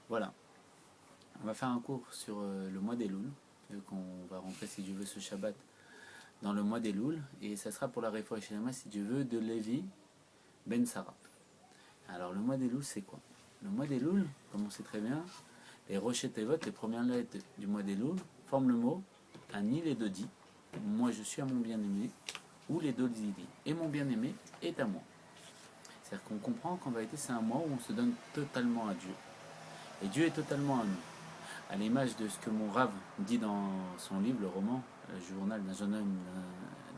Voilà, on va faire un cours sur le mois des Louls, qu'on va rentrer si Dieu veut ce Shabbat dans le mois des Louls, et ça sera pour la réforme Shinama si Dieu veut de Lévi Ben Sarah. Alors le mois des Louls c'est quoi? Le mois des Louls, comme on sait très bien, les Rochets Tevot, les premières lettres du mois des Louls, forment le mot Ani les Dodi, moi je suis à mon bien-aimé, ou les Dodi, et mon bien-aimé est à moi. C'est-à-dire qu'on comprend qu'en vérité c'est un mois où on se donne totalement à Dieu. Et Dieu est totalement à nous. À l'image de ce que mon Rav dit dans son livre, le roman, le journal d'un jeune homme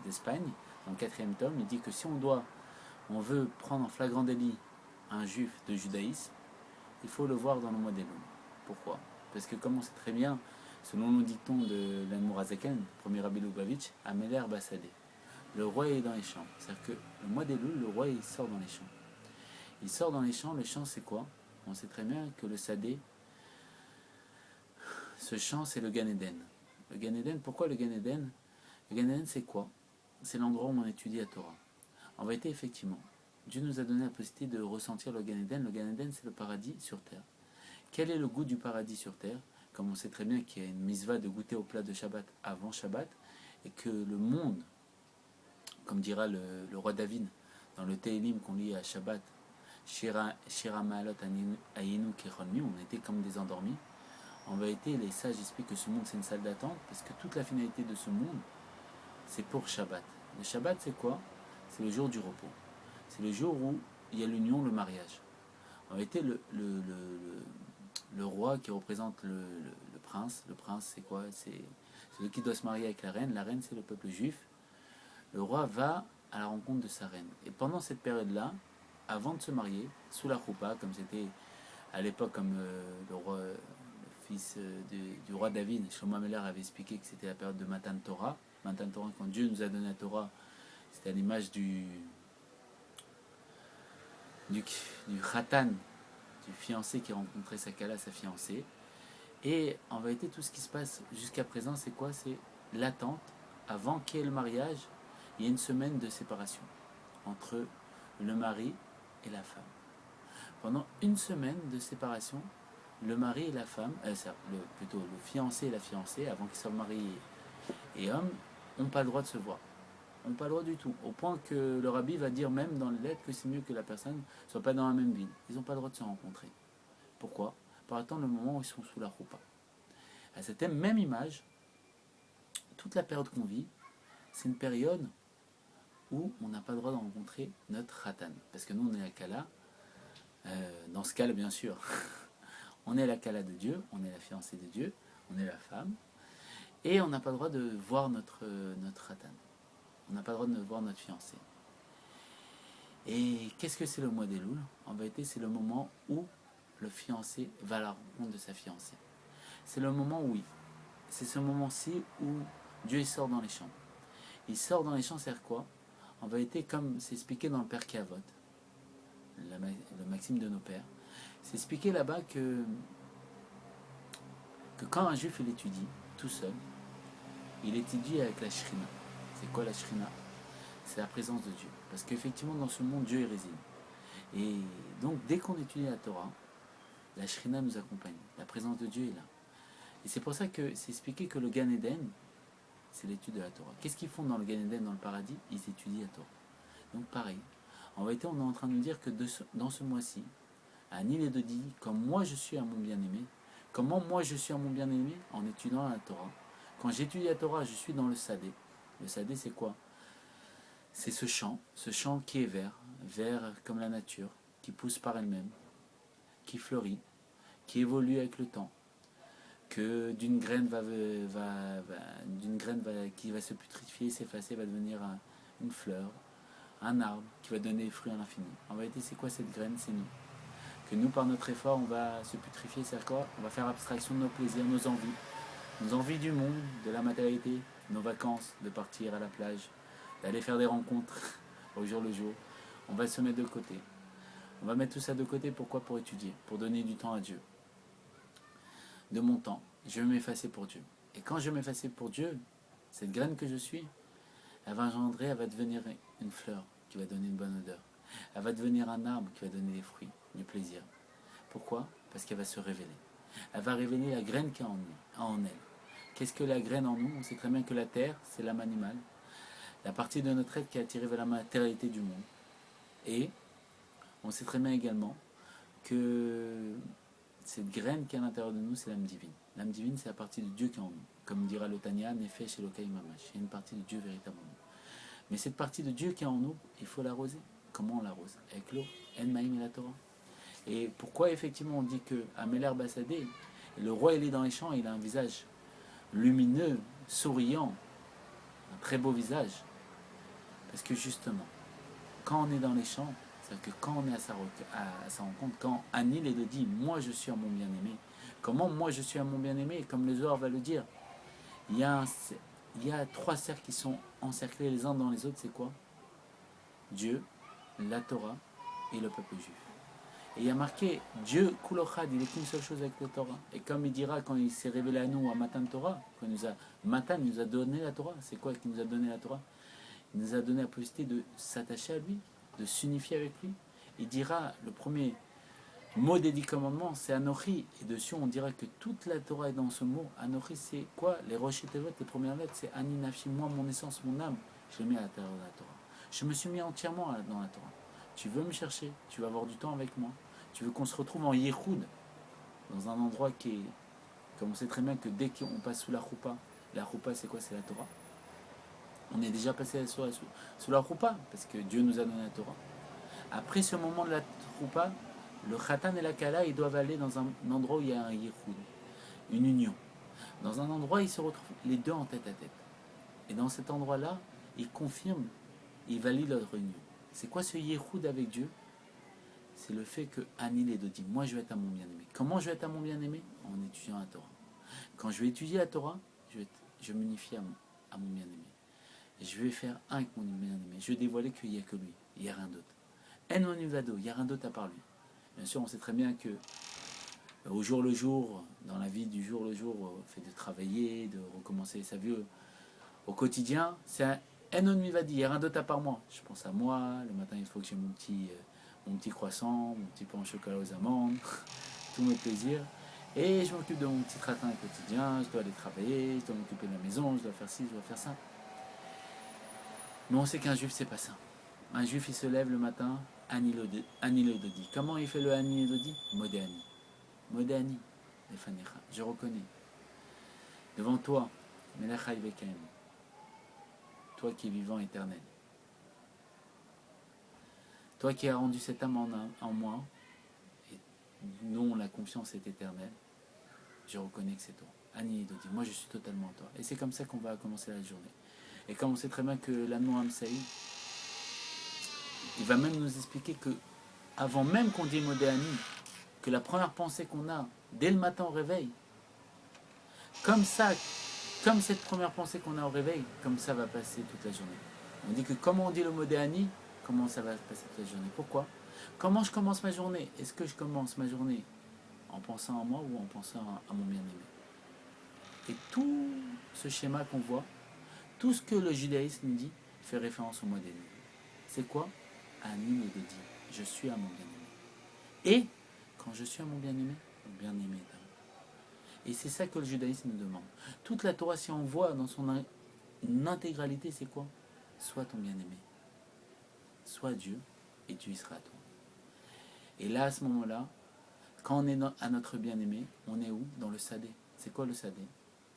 d'Espagne, dans le 4e tome, il dit que si on veut prendre en flagrant délit un juif de judaïsme, il faut le voir dans le mois des Louls. Pourquoi? Parce que comme on sait très bien, selon le dicton de l'Anmourazaken, premier Rabbi Lubavitch, Améler Bassadé, le roi est dans les champs. C'est-à-dire que le mois des Louls, le roi il sort dans les champs. Il sort dans les champs, le champ c'est quoi? On sait très bien que le Sadé, ce champ c'est le Gan Eden. Le Gan Eden, pourquoi le Gan Eden? Le Gan Eden c'est quoi? C'est l'endroit où on étudie la Torah. En vérité, effectivement, Dieu nous a donné la possibilité de ressentir le Gan Eden. Le Gan Eden c'est le paradis sur terre. Quel est le goût du paradis sur terre? Comme on sait très bien qu'il y a une misva de goûter au plat de Shabbat avant Shabbat, et que le monde, comme dira le roi David dans le Télim qu'on lit à Shabbat, Shira Ma'alot Ayinu Kecholmi, on était comme des endormis. En vérité, les sages expliquent que ce monde c'est une salle d'attente, parce que toute la finalité de ce monde, c'est pour Shabbat. Le Shabbat c'est quoi? C'est le jour du repos. C'est le jour où il y a l'union, le mariage. En vérité, le roi qui représente le prince c'est quoi? C'est celui qui doit se marier avec la reine c'est le peuple juif. Le roi va à la rencontre de sa reine. Et pendant cette période-là, avant de se marier, sous la choupa, comme c'était à l'époque, comme le fils du roi David, Shlomo Ameler avait expliqué que c'était la période de Matan Torah. Matan Torah, quand Dieu nous a donné la Torah, c'était à l'image du Khatan, du fiancé qui rencontrait sa kala, sa fiancée. Et en vérité, tout ce qui se passe jusqu'à présent, c'est quoi? C'est l'attente. Avant qu'il y ait le mariage, il y a une semaine de séparation entre le mari et la femme. Pendant une semaine de séparation, le mari et la femme, plutôt le fiancé et la fiancée, avant qu'ils soient mariés et hommes, n'ont pas le droit de se voir. N'ont pas le droit du tout. Au point que le rabbi va dire même dans les lettres que c'est mieux que la personne ne soit pas dans la même ville. Ils n'ont pas le droit de se rencontrer. Pourquoi? Pour attendre le moment où ils sont sous la roupa. À cette même image, toute la période qu'on vit, c'est une période où on n'a pas le droit de rencontrer notre khatan. Parce que nous, on est la kala. Dans ce cas-là, bien sûr, on est la kala de Dieu, on est la fiancée de Dieu, on est la femme. Et on n'a pas le droit de voir notre khatan. On n'a pas le droit de voir notre fiancé. Et qu'est-ce que c'est le mois des Louls? En vérité, c'est le moment où le fiancé va à la rencontre de sa fiancée. C'est le moment où, c'est ce moment-ci où Dieu sort dans les champs. Il sort dans les champs, c'est quoi? En vérité, comme c'est expliqué dans le Père Avot, le maxime de nos pères, c'est expliqué là-bas que quand un juif il étudie tout seul, il étudie avec la shrina. C'est quoi la shrina? C'est la présence de Dieu. Parce qu'effectivement, dans ce monde, Dieu y réside. Et donc, dès qu'on étudie la Torah, la shrina nous accompagne. La présence de Dieu est là. Et c'est pour ça que c'est expliqué que le Gan Eden, c'est l'étude de la Torah. Qu'est-ce qu'ils font dans le Gan Eden, dans le paradis? Ils étudient la Torah. Donc pareil. En vérité, on est en train de nous dire que dans ce mois-ci, à Nil et de Didi, comme moi je suis à mon bien-aimé, comment moi je suis à mon bien-aimé? En étudiant la Torah. Quand j'étudie la Torah, je suis dans le Sadé. Le Sadé, c'est quoi? C'est ce champ qui est vert, vert comme la nature, qui pousse par elle-même, qui fleurit, qui évolue avec le temps, que d'une graine qui va se putrifier, s'effacer, va devenir une fleur, un arbre qui va donner des fruits à l'infini. En vérité, c'est quoi cette graine? C'est nous. Que nous, par notre effort, on va se putrifier, c'est quoi? On va faire abstraction de nos plaisirs, nos envies du monde, de la matérialité, nos vacances, de partir à la plage, d'aller faire des rencontres au jour le jour. On va se mettre de côté. On va mettre tout ça de côté, pourquoi? Pour étudier, pour donner du temps à Dieu. De mon temps, je vais m'effacer pour Dieu. Et quand je vais m'effacer pour Dieu, cette graine que je suis, elle va engendrer, elle va devenir une fleur qui va donner une bonne odeur. Elle va devenir un arbre qui va donner des fruits, du plaisir. Pourquoi? parce qu'elle va se révéler. Elle va révéler la graine qui est en elle. Qu'est-ce que la graine en nous? On sait très bien que la terre, c'est l'âme animale, la partie de notre être qui est attirée vers la matérialité du monde. Et on sait très bien également que cette graine qui est à l'intérieur de nous, c'est l'âme divine. L'âme divine, c'est la partie de Dieu qui est en nous. Comme dira le Tanya, Nefesh Elokai Mamash. Il y a une partie de Dieu véritablement. Mais cette partie de Dieu qui est en nous, il faut l'arroser. Comment on l'arrose? Avec l'eau. En Maïm et la Torah. Et pourquoi effectivement on dit que Améler Bassadé, le roi il est dans les champs, il a un visage lumineux, souriant, un très beau visage. Parce que justement, quand on est dans les champs, c'est-à-dire que quand on est à sa rencontre, quand Anil est de dit, moi je suis à mon bien-aimé. Comment moi je suis à mon bien-aimé? Comme le Zohar va le dire, il y a 3 cercles qui sont encerclés les uns dans les autres, c'est quoi? Dieu, la Torah et le peuple juif. Et il y a marqué, Dieu, Kulochad, il est qu'une seule chose avec la Torah. Et comme il dira quand il s'est révélé à nous à Matan Torah, Matan il nous a donné la Torah. C'est quoi qu'il nous a donné la Torah? Il nous a donné la possibilité de s'attacher à lui, de s'unifier avec lui. Il dira, le premier mot des 10 commandements, c'est Anochi. Et dessus, on dira que toute la Torah est dans ce mot. Anochi, c'est quoi? Les Rosh Tevot, les premières lettres, c'est Ani Nafshi, moi, mon essence, mon âme. Je l'ai mis à l'intérieur de la Torah. Je me suis mis entièrement dans la Torah. Tu veux me chercher, tu vas avoir du temps avec moi. Tu veux qu'on se retrouve en Yehoud, dans un endroit qui est, comme on sait très bien que dès qu'on passe sous la choupa c'est quoi? C'est la Torah. On est déjà passé sous la choupa, parce que Dieu nous a donné la Torah. Après ce moment de la choupa, le khatan et la kala, ils doivent aller dans un endroit où il y a un Yehoud, une union. Dans un endroit, ils se retrouvent les deux en tête à tête. Et dans cet endroit-là, ils confirment, ils valident leur union. C'est quoi ce Yehoud avec Dieu? C'est le fait que Anil et Dodi, moi je vais être à mon bien-aimé. Comment je vais être à mon bien-aimé? En étudiant la Torah. Quand je vais étudier la Torah, je m'unifie à mon bien-aimé. Et je vais faire un avec mon bien-aimé. Je vais dévoiler qu'il n'y a que lui, il n'y a rien d'autre. En onivado, il n'y a rien d'autre à part lui. Bien sûr, on sait très bien que au jour le jour, dans la vie du jour le jour, le fait de travailler, de recommencer sa vie au quotidien, c'est un en onivadi, il n'y a rien d'autre à part moi. Je pense à moi, le matin il faut que j'ai mon petit croissant, mon petit pain au chocolat aux amandes, tous mes plaisirs. Et je m'occupe de mon petit tratin quotidien, je dois aller travailler, je dois m'occuper de la maison, je dois faire ci, je dois faire ça. Mais on sait qu'un juif, c'est pas ça. Un juif, il se lève le matin, Anilododi. Comment il fait le Anilododi? Modéani. Modéani, Nefanecha. Je reconnais. Devant toi, Melachai Vekem. Toi qui es vivant éternel. Toi qui as rendu cette âme en moi, et dont la confiance est éternelle, je reconnais que c'est toi. Annie Dodi, moi je suis totalement en toi. Et c'est comme ça qu'on va commencer la journée. Et comme on sait très bien que l'Anno Hamsaï, il va même nous expliquer que, avant même qu'on dise Modéani, que la première pensée qu'on a dès le matin au réveil, comme ça, comme cette première pensée qu'on a au réveil, comme ça va passer toute la journée. On dit que comment on dit le Modéani, comment ça va passer toute la journée. Pourquoi? Comment je commence ma journée? Est-ce que je commence ma journée en pensant à moi ou en pensant à mon bien-aimé? Et tout ce schéma qu'on voit, tout ce que le judaïsme nous dit, fait référence au Modéani. C'est quoi? Ani et Dodi. Je suis à mon bien-aimé. Et quand je suis à mon bien-aimé est à moi. Et c'est ça que le judaïsme nous demande. Toute la Torah, si on voit dans son intégralité, c'est quoi? Sois ton bien-aimé. Sois Dieu et tu y seras toi. Et là, à ce moment-là, quand on est à notre bien-aimé, on est où? Dans le Sadé. C'est quoi le Sadé?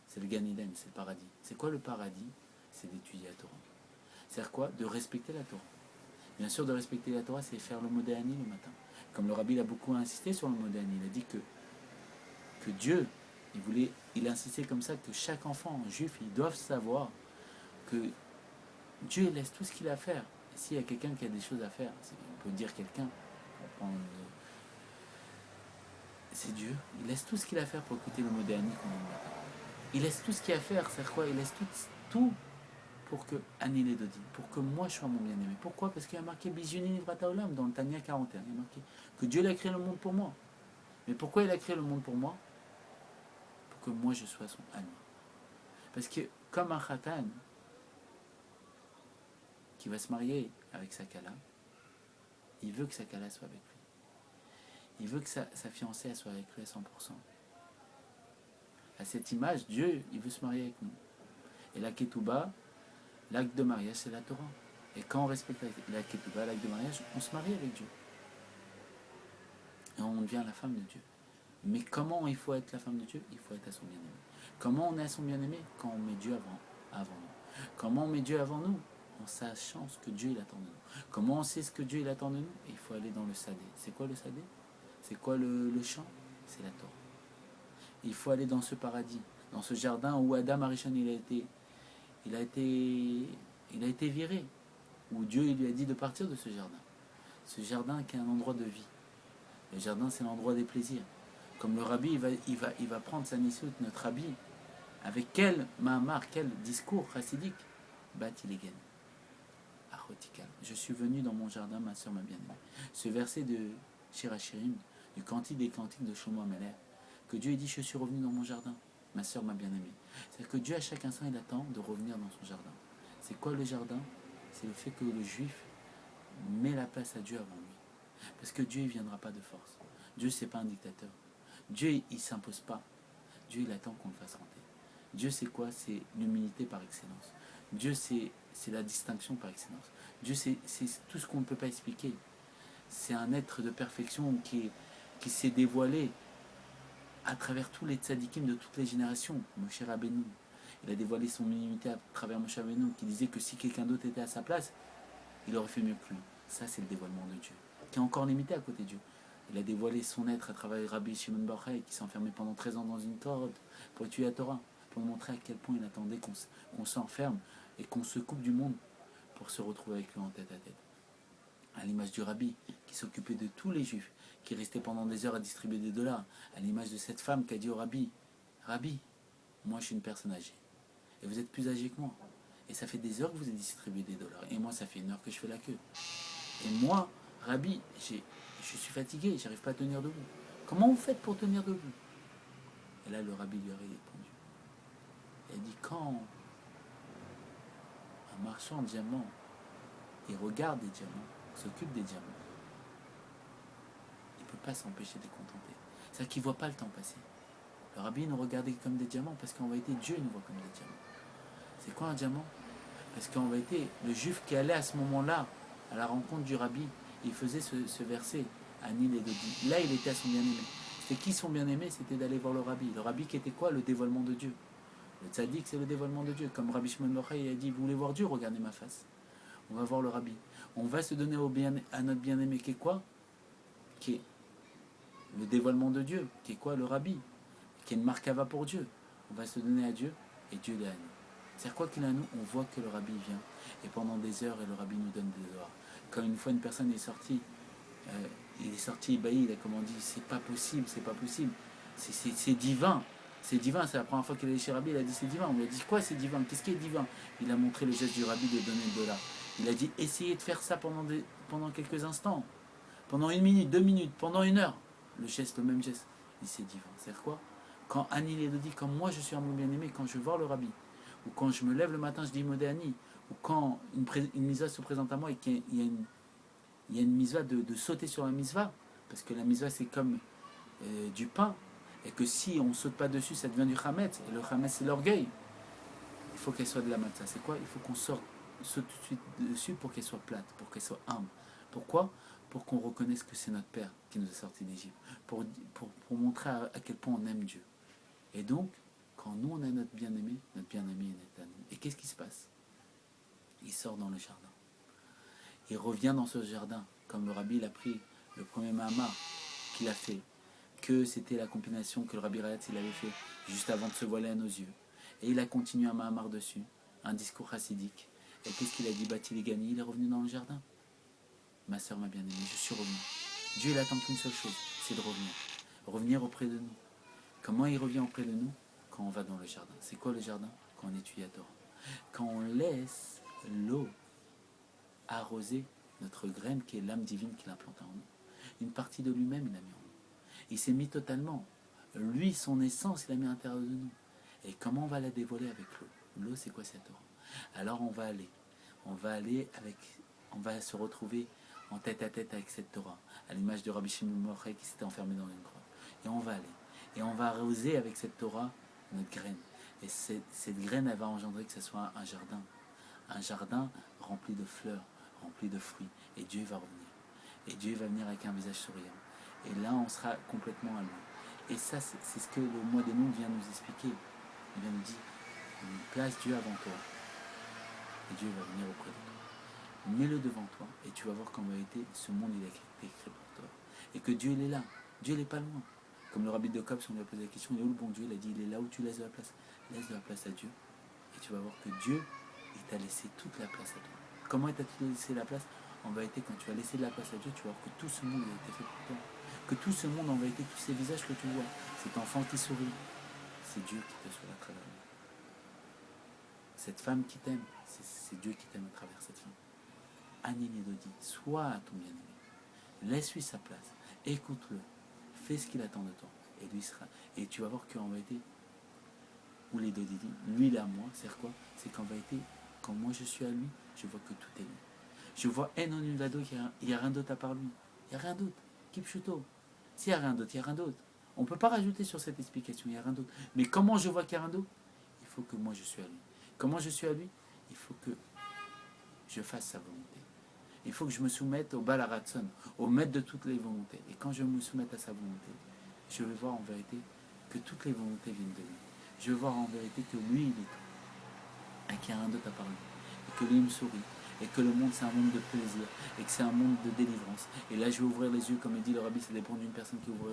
C'est le Gan Eden, c'est le paradis. C'est quoi le paradis? C'est d'étudier la Torah. C'est-à-dire quoi? De respecter la Torah. Bien sûr, de respecter la Torah, c'est faire le Modéani le matin. Comme le Rabbi a beaucoup insisté sur le Modéani, il a dit que Dieu, il a insisté comme ça que chaque enfant juif, ils doivent savoir que Dieu laisse tout ce qu'il a à faire. Et s'il y a quelqu'un qui a des choses à faire, on peut dire quelqu'un, c'est Dieu. Il laisse tout ce qu'il a à faire pour écouter le Modéani qu'on a le matin. Il laisse tout ce qu'il a à faire, c'est quoi? Il laisse tout pour que Anil et Dodi, pour que moi je sois mon bien-aimé. Pourquoi? Parce qu'il y a marqué Bijuni Nivrata Olam dans le Tanya 41. Il y a marqué que Dieu a créé le monde pour moi. Mais pourquoi il a créé le monde pour moi? Pour que moi je sois son ami. Parce que comme un khatan qui va se marier avec sa kala, il veut que sa kala soit avec lui. Il veut que sa fiancée elle soit avec lui à 100%. À cette image, Dieu, il veut se marier avec nous. Et la ketouba, l'acte de mariage, c'est la Torah. Et quand on respecte la ketouba, l'acte de mariage, on se marie avec Dieu. Et on devient la femme de Dieu. Mais comment il faut être la femme de Dieu? Il faut être à son bien-aimé. Comment on est à son bien-aimé? Quand on met Dieu avant nous. Comment on met Dieu avant nous? En sachant ce que Dieu il attend de nous. Comment on sait ce que Dieu il attend de nous? Il faut aller dans le sadé. C'est quoi le sadé? C'est quoi le champ? C'est la Torah. Il faut aller dans ce paradis, dans ce jardin où Adam Arishon il a été viré, où Dieu il lui a dit de partir de ce jardin. Ce jardin qui est un endroit de vie. Le jardin c'est l'endroit des plaisirs. Comme le rabbi il va prendre sa nissout, notre rabbi, avec quel mahamar, quel discours chassidique, Bat Ilegen. Achotikal. Je suis venu dans mon jardin, ma soeur, ma bien-aimée. Ce verset de Shirachirim, du cantique des cantiques de Shlomo Ameler, que Dieu dit, je suis revenu dans mon jardin, ma soeur, ma bien-aimée. C'est-à-dire que Dieu, à chaque instant, il attend de revenir dans son jardin. C'est quoi le jardin? C'est le fait que le juif met la place à Dieu avant lui. Parce que Dieu, il ne viendra pas de force. Dieu, c'est pas un dictateur. Dieu, il ne s'impose pas. Dieu, il attend qu'on le fasse rentrer. Dieu, c'est quoi? C'est l'humilité par excellence. Dieu, c'est la distinction par excellence. Dieu, c'est tout ce qu'on ne peut pas expliquer. C'est un être de perfection qui s'est dévoilé à travers tous les tzadikim de toutes les générations. Moshe Rabbeinu, il a dévoilé son unité à travers Moshe Rabbeinu, qui disait que si quelqu'un d'autre était à sa place, il aurait fait mieux que lui. Ça, c'est le dévoilement de Dieu, qui est encore limité à côté de Dieu. Il a dévoilé son être à travers Rabbi Shimon Bar Yochai, qui s'est enfermé pendant 13 ans dans une corde pour étudier la Torah, pour montrer à quel point il attendait qu'on s'enferme et qu'on se coupe du monde pour se retrouver avec lui en tête à tête. À l'image du Rabbi, qui s'occupait de tous les juifs, qui restait pendant des heures à distribuer des dollars, à l'image de cette femme qui a dit au Rabbi, Rabbi, moi je suis une personne âgée, et vous êtes plus âgé que moi, et ça fait des heures que vous avez distribué des dollars, et moi ça fait 1 heure que je fais la queue. Et moi, Rabbi, je suis fatigué, j'arrive pas à tenir debout. Comment vous faites pour tenir debout? Et là, le Rabbi lui a répondu. Il a dit, quand un marchand de diamants, il regarde des diamants, s'occupe des diamants, il ne peut pas s'empêcher de les contempler. C'est-à-dire qu'il ne voit pas le temps passer. Le Rabbi nous regardait comme des diamants, parce qu'en vérité, Dieu nous voit comme des diamants. C'est quoi un diamant? Parce qu'en vérité, le juif qui allait à ce moment-là, à la rencontre du Rabbi, il faisait ce verset, Anil et Dodi. Là, il était à son bien-aimé. C'était qui son bien-aimé? C'était d'aller voir le Rabbi. Le Rabbi qui était quoi? Le dévoilement de Dieu. Le tzaddik, c'est le dévoilement de Dieu. Comme Rabbi Shimon Bar Yochai a dit, vous voulez voir Dieu? Regardez ma face. On va voir le Rabbi. On va se donner à notre bien-aimé qui est quoi? Qui est le dévoilement de Dieu. Qui est quoi? Le Rabbi. Qui est une markava pour Dieu. On va se donner à Dieu et Dieu est à nous. C'est-à-dire quoi qu'il est à nous, on voit que le Rabbi vient. Et pendant des heures, et le Rabbi nous donne des heures. Quand une fois une personne est sortie, il est sorti ébahi, il a comment dit, c'est pas possible, c'est pas possible. C'est divin. C'est divin, c'est la première fois qu'il est allé chez Rabbi, il a dit c'est divin. On lui a dit quoi c'est divin? Qu'est-ce qui est divin? Il a montré le geste du Rabbi de donner le dollar. Il a dit essayez de faire ça pendant quelques instants. Pendant 1 minute, 2 minutes, pendant 1 heure. Le geste, le même geste. Il dit c'est divin. C'est quoi? Quand Annie le dit, quand moi je suis un mon bien-aimé, quand je vais voir le Rabbi, ou quand je me lève le matin, je dis Modé Annie, ou quand une mitzvah se présente à moi et qu'il y a une mitzvah de sauter sur la mitzvah, parce que la mitzvah c'est comme du pain, et que si on ne saute pas dessus, ça devient du chametz, et le chametz c'est l'orgueil. Il faut qu'elle soit de la matzah. C'est quoi? Il faut qu'on saute tout de suite dessus pour qu'elle soit plate, pour qu'elle soit humble. Pourquoi? Pour qu'on reconnaisse que c'est notre Père qui nous a sortis d'Égypte, pour montrer à quel point on aime Dieu. Et donc, quand nous on a notre bien-aimé est à nous. Et qu'est-ce qui se passe? Il sort dans le jardin. Il revient dans ce jardin, comme le Rabbi l'a pris, le premier Mahamar qu'il a fait, que c'était la compilation que le Rabbi Rayatz il avait fait juste avant de se voiler à nos yeux. Et il a continué un Mahamar dessus, un discours chassidique. Et qu'est-ce qu'il a dit? Bati Legani, il est revenu dans le jardin. Ma soeur, ma bien-aimée, je suis revenu. Dieu, il attend qu'une seule chose, c'est de revenir. Revenir auprès de nous. Comment il revient auprès de nous? Quand on va dans le jardin. C'est quoi le jardin? Quand on étudie la Torah. Quand on laisse l'eau arroser notre graine qui est l'âme divine qu'il a implantée en nous. Une partie de lui-même, il a mis en nous. Il s'est mis totalement. Lui, son essence, il a mis à l'intérieur de nous. Et comment on va la dévoiler avec l'eau? L'eau, c'est quoi cette Torah? Alors on va aller avec, on va se retrouver en tête à tête avec cette Torah, à l'image de Rabbi Shimon bar Yochai qui s'était enfermé dans une grotte. Et on va aller. Et on va arroser avec cette Torah notre graine. Et cette graine, elle va engendrer que ce soit un jardin. Un jardin rempli de fleurs, rempli de fruits. Et Dieu va revenir. Et Dieu va venir avec un visage souriant. Et là, on sera complètement à lui. Et ça, c'est ce que le mois des mondes vient nous expliquer. Il vient nous dire, place Dieu avant toi. Et Dieu va venir auprès de toi. Mets-le devant toi et tu vas voir qu'en vérité, ce monde, il a été créé pour toi. Et que Dieu, il est là. Dieu, il n'est pas loin. Comme le rabbi de Kops, on lui a posé la question, il est où le bon Dieu? Il a dit, il est là où tu laisses de la place. Laisse de la place à Dieu. Et tu vas voir que Dieu, il t'a laissé toute la place à toi. Comment il t'a laissé la place? En vérité, quand tu as laissé de la place à Dieu, tu vas voir que tout ce monde a été fait pour toi. Que tout ce monde, en vérité, tous ces visages que tu vois, cet enfant qui sourit, c'est Dieu qui te sourit à travers lui. Cette femme qui t'aime, c'est Dieu qui t'aime à travers cette femme. Annie Nedodi, sois à ton bien-aimé. Laisse-lui sa place. Écoute-le. Fais ce qu'il attend de toi. Et lui sera. Et tu vas voir qu'en vérité, où les deux dit, lui il est à moi, c'est quoi? C'est qu'en vérité, quand moi je suis à lui, je vois que tout est lui. Je vois Enon Ulvado, il n'y a rien d'autre à part lui. Il n'y a rien d'autre. Kipchuto. S'il n'y a rien d'autre, il n'y a rien d'autre. On ne peut pas rajouter sur cette explication, il n'y a rien d'autre. Mais comment je vois qu'il n'y a rien d'autre? Il faut que moi je suis à lui. Comment je suis à lui? Il faut que je fasse sa volonté. Il faut que je me soumette au Balaratson, au maître de toutes les volontés. Et quand je me soumette à sa volonté, je vais voir en vérité que toutes les volontés viennent de lui. Je vais voir en vérité que lui, il est tout. Et qu'il n'y a rien d'autre à part lui. Et que lui, il me sourit. Et que le monde, c'est un monde de plaisir. Et que c'est un monde de délivrance. Et là, je vais ouvrir les yeux, comme dit le rabbi, ça dépend d'une personne qui ouvre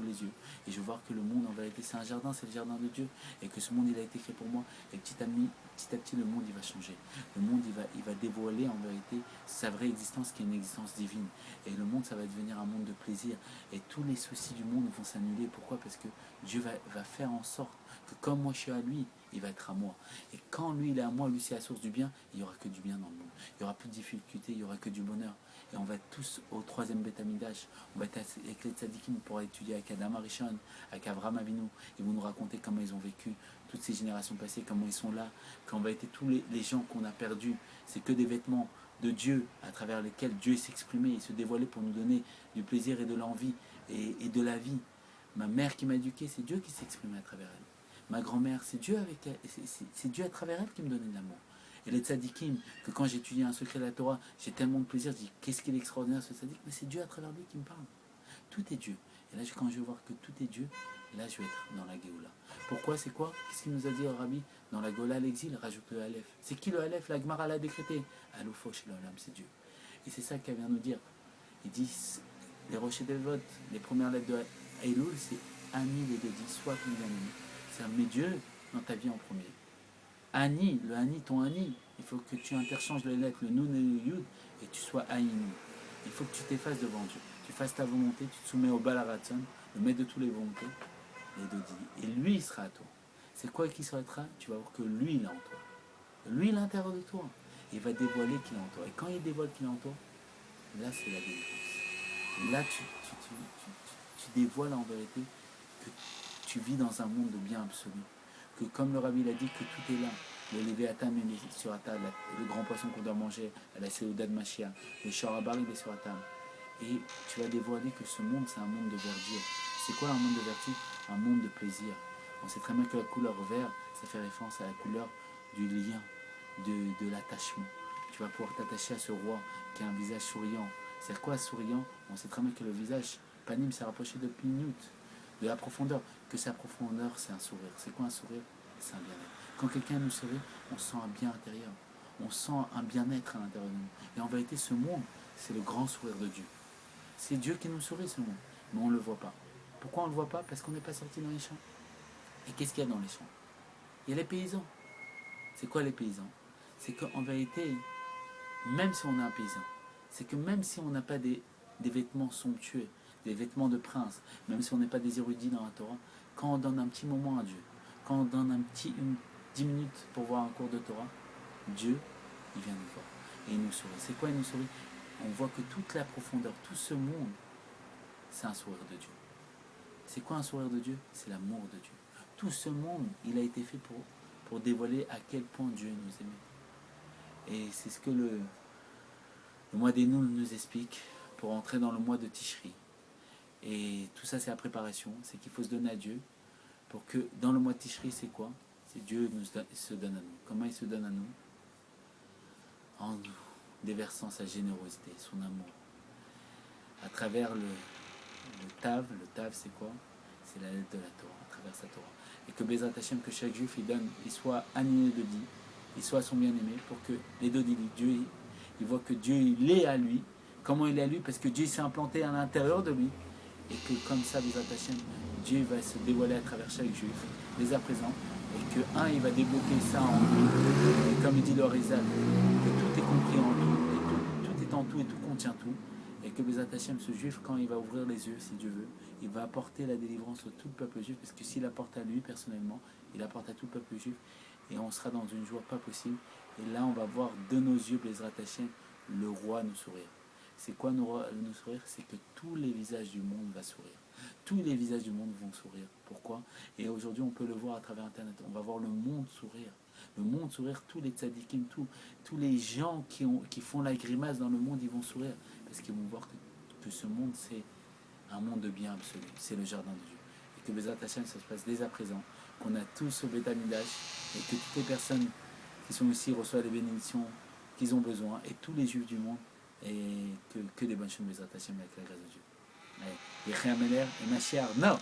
les yeux. Et je vais voir que le monde, en vérité, c'est un jardin, c'est le jardin de Dieu. Et que ce monde, il a été créé pour moi. Et petit à petit, le monde, il va changer. Le monde, il va dévoiler, en vérité, sa vraie existence, qui est une existence divine. Et le monde, ça va devenir un monde de plaisir. Et tous les soucis du monde vont s'annuler. Pourquoi? Parce que Dieu va faire en sorte que comme moi, je suis à lui, il va être à moi. Et quand lui, il est à moi, lui, c'est la source du bien, il n'y aura que du bien dans le monde. Il n'y aura plus de difficultés, il n'y aura que du bonheur. Et on va être tous au 3e Beth Amidash. On va être avec les tzadikim pour étudier avec Adam Arishon, avec Avraham Avinu. Ils vont nous raconter comment ils ont vécu toutes ces générations passées, comment ils sont là. Quand on va être tous les gens qu'on a perdus, c'est que des vêtements de Dieu à travers lesquels Dieu s'exprimait et se dévoilait pour nous donner du plaisir et de l'envie et de la vie. Ma mère qui m'a éduqué, c'est Dieu qui s'exprimait à travers elle. Ma grand-mère, c'est Dieu avec elle, c'est Dieu à travers elle qui me donnait de l'amour. Et les tzadikim, que quand j'étudie un secret de la Torah, j'ai tellement de plaisir, je dis qu'est-ce qu'il est extraordinaire ce tzadik, mais c'est Dieu à travers lui qui me parle. Tout est Dieu. Et là, quand je vais voir que tout est Dieu, là, je vais être dans la Géoula. Pourquoi? C'est quoi? Qu'est-ce qu'il nous a dit au Rabbi? Dans la Géoula, l'exil, rajoute le Aleph. C'est qui le Aleph? La Gemara l'a décrété. Aloufouch l'Olam, c'est Dieu. Et c'est ça qu'elle vient nous dire. Il dit, les rochers des votes, les premières lettres de Elul, c'est Ani les deux dit, soit ton bien-aimé. C'est mets Dieu dans ta vie en premier. Ani, le Ani, ton Ani, il faut que tu interchanges les lettres, le Nun et le Yud, et tu sois Aïni. Il faut que tu t'effaces devant Dieu. Tu fasses ta volonté, tu te soumets au Balaratson, le maître de toutes les volontés, les deux dit. Et lui, il sera à toi. C'est quoi qui sera? Tu vas voir que lui, il est en toi. Lui, il est à l'intérieur de toi. Il va dévoiler qu'il est en toi. Et quand il dévoile qu'il est en toi, là, c'est la délivrance. Là, tu dévoiles en vérité que tu vis dans un monde de bien absolu. Que comme le rabbi l'a dit, que tout est là. Le Léviathan est sur la table, le grand poisson qu'on doit manger, à la Séouda de Machia, le Shorabari est sur la table. Et tu vas dévoiler que ce monde, c'est un monde de verdure. C'est quoi un monde de verdure? Un monde de plaisir. On sait très bien que la couleur vert, ça fait référence à la couleur du lien, de l'attachement. Tu vas pouvoir t'attacher à ce roi qui a un visage souriant. C'est quoi souriant? On sait très bien que le visage, Panim s'est rapproché de minutes, de la profondeur. Que sa profondeur, c'est un sourire. C'est quoi un sourire? C'est un bien-être. Quand quelqu'un nous sourit, on sent un bien intérieur. On sent un bien-être à l'intérieur de nous. Et en vérité, ce monde, c'est le grand sourire de Dieu. C'est Dieu qui nous sourit, ce monde. Mais on ne le voit pas. Pourquoi on ne le voit pas? Parce qu'on n'est pas sorti dans les champs. Et qu'est-ce qu'il y a dans les champs? Il y a les paysans. C'est quoi les paysans? C'est qu'en vérité, même si on est un paysan, c'est que même si on n'a pas des vêtements somptueux, des vêtements de prince, même si on n'est pas des érudits dans la Torah, quand on donne un petit moment à Dieu, quand on donne 10 minutes pour voir un cours de Torah, Dieu, il vient nous voir. Et il nous sourit. C'est quoi il nous sourit? On voit que toute la profondeur, tout ce monde, c'est un sourire de Dieu. C'est quoi un sourire de Dieu? C'est l'amour de Dieu. Tout ce monde, il a été fait pour dévoiler à quel point Dieu nous aimait. Et c'est ce que Le mois des Noun nous explique pour entrer dans le mois de Tishri. Et tout ça, c'est la préparation. C'est qu'il faut se donner à Dieu. Pour que dans le mois de Tishri, c'est quoi? C'est Dieu se donne à nous. Comment il se donne à nous? En nous, déversant sa générosité, son amour. À travers le Tav. Le Tav, c'est quoi? C'est la lettre de la Torah, à travers sa Torah. Et que Bezrat Hashem, que chaque juif, il soit aligné de dit, il soit son bien-aimé, pour que les Dodili, Dieu, il voit que Dieu, il est à lui. Comment il est à lui? Parce que Dieu s'est implanté à l'intérieur de lui. Et que comme ça, Bezrat Hashem, Dieu va se dévoiler à travers chaque juif, dès à présent. Et que, il va débloquer ça en lui. Et comme il dit le Harizal, que tout est compris en tout, et tout est en tout, et tout contient tout. Et que Bezrat Hashem, ce juif, quand il va ouvrir les yeux, si Dieu veut, il va apporter la délivrance à tout le peuple juif, parce que s'il apporte à lui personnellement, il apporte à tout le peuple juif, et on sera dans une joie pas possible. Et là, on va voir de nos yeux, Bezrat Hashem, le roi nous sourire. C'est quoi nous sourire? C'est que tous les visages du monde vont sourire. Tous les visages du monde vont sourire. Pourquoi? Et aujourd'hui, on peut le voir à travers Internet. On va voir le monde sourire. Le monde sourire, tous les tzadikim, tous les gens qui font la grimace dans le monde, ils vont sourire. Parce qu'ils vont voir que ce monde, c'est un monde de bien absolu. C'est le jardin de Dieu. Et que Bezrat Hashem, ça se passe dès à présent. Qu'on a tous au Beth Amidash. Et que toutes les personnes qui sont ici reçoivent les bénédictions qu'ils ont besoin. Et tous les juifs du monde. Et que des bonnes choses, Bezrat Hashem, avec la grâce de Dieu. Et Meller et Mashiach, non!